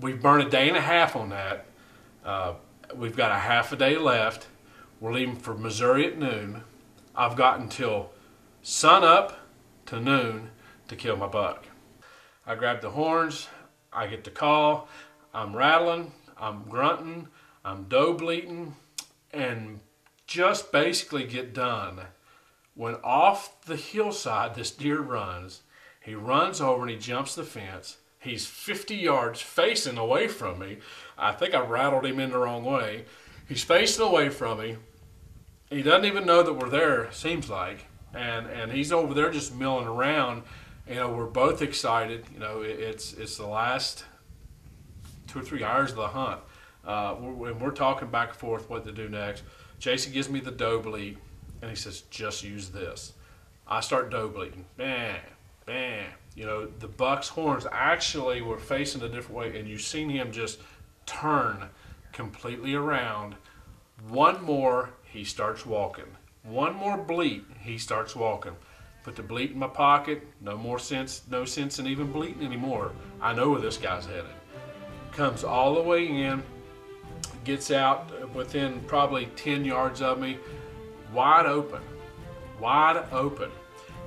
we've burned a day and a half on that. We've got a half a day left. We're leaving for Missouri at noon. I've got until sun up to noon to kill my buck. I grab the horns, I get the call, I'm rattling, I'm grunting, I'm doe bleating, and just basically get done when off the hillside this deer runs. He runs over and he jumps the fence. He's 50 yards facing away from me. I think I rattled him in the wrong way. He's facing away from me. He doesn't even know that we're there, seems like. And he's over there just milling around. You know, we're both excited. You know, it's the last 2 or 3 hours of the hunt. We're talking back and forth what to do next. Jason gives me the doe bleat, and he says, just use this. I start doe bleating. Bam, bam. You know, the buck's horns actually were facing a different way, and you've seen him just turn completely around. One more, he starts walking. One more bleat, he starts walking. Put the bleat in my pocket. No sense in even bleating anymore. I know where this guy's headed. Comes all the way in, gets out within probably 10 yards of me, wide open.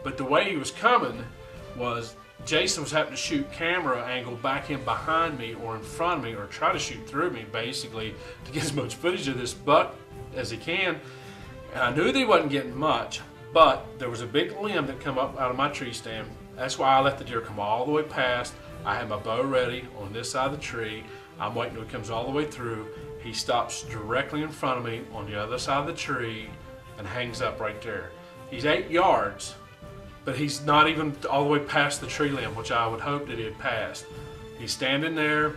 But the way he was coming was Jason was having to shoot camera angle back in behind me or in front of me, or try to shoot through me basically to get as much footage of this buck as he can. And I knew that he wasn't getting much, but there was a big limb that come up out of my tree stand. That's why I let the deer come all the way past. I had my bow ready on this side of the tree. I'm waiting till he comes all the way through. He stops directly in front of me on the other side of the tree and hangs up right there. He's 8 yards, but he's not even all the way past the tree limb, which I would hope that he had passed. He's standing there,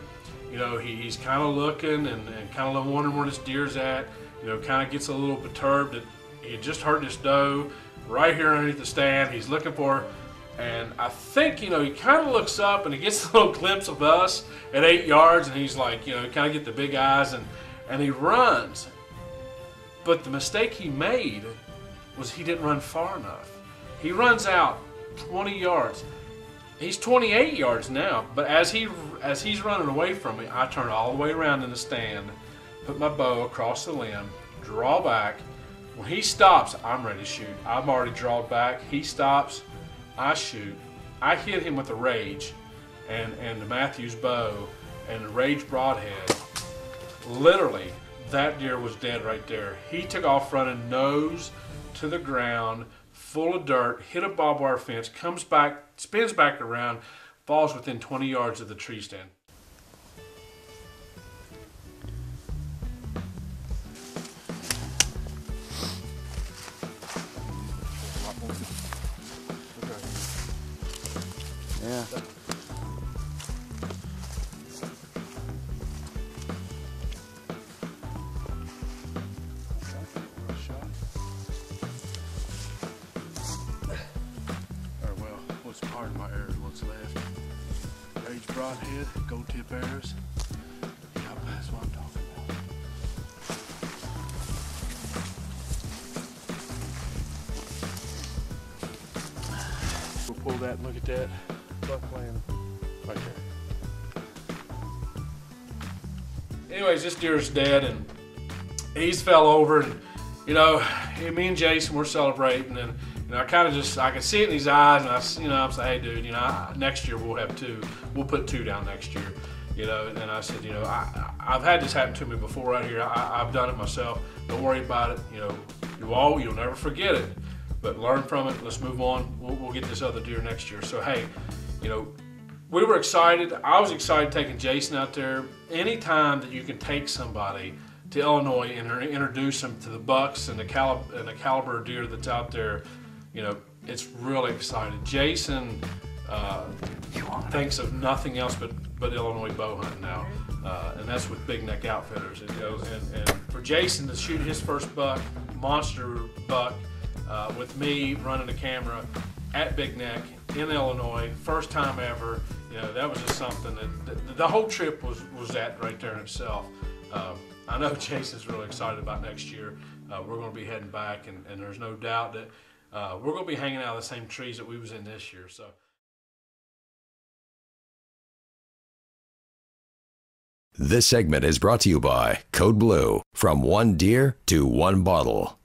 you know, he's kind of looking and kind of wondering where this deer's at. You know, kind of gets a little perturbed that he had just heard this doe right here underneath the stand. He's looking for her, and I think, you know, he kind of looks up and he gets a little glimpse of us at 8 yards, and he's like, you know, kind of get the big eyes, and he runs. But the mistake he made was he didn't run far enough. He runs out 20 yards. He's 28 yards now, but as he's running away from me, I turn all the way around in the stand, put my bow across the limb, draw back. When he stops, I'm ready to shoot. I'm already drawn back. He stops, I shoot. I hit him with a Rage and the Mathews bow and the Rage broadhead. Literally, that deer was dead right there. He took off running nose to the ground, full of dirt, hit a barbed wire fence, comes back, spins back around, falls within 20 yards of the tree stand. Yeah. Pardon my error, what's left. Rage broadhead, gold tip arrows. Yep, that's what I'm talking about. We'll pull that and look at that. Buck laying right there. Anyways, this deer's dead, and he's fell over, and you know, me and Jason were celebrating, and you know, I can see it in his eyes, and I'm saying, hey, dude, you know, next year we'll have 2. We'll put 2 down next year, you know. And I said, you know, I've had this happen to me before right here. I've done it myself. Don't worry about it. You know, you'll never forget it, but learn from it. Let's move on. We'll get this other deer next year. So hey, you know, we were excited. I was excited taking Jason out there. Anytime that you can take somebody to Illinois and introduce them to the bucks and the caliber of deer that's out there, you know, it's really exciting. Jason thinks of nothing else but Illinois bow hunting now, and that's with Big Neck Outfitters. And for Jason to shoot his first buck, monster buck, with me running the camera at Big Neck in Illinois, first time ever, you know, that was just something that the whole trip was that right there in itself. I know Jason's really excited about next year. We're going to be heading back, and there's no doubt that we're going to be hanging out of the same trees that we was in this year. So. This segment is brought to you by Code Blue. From one deer to one bottle.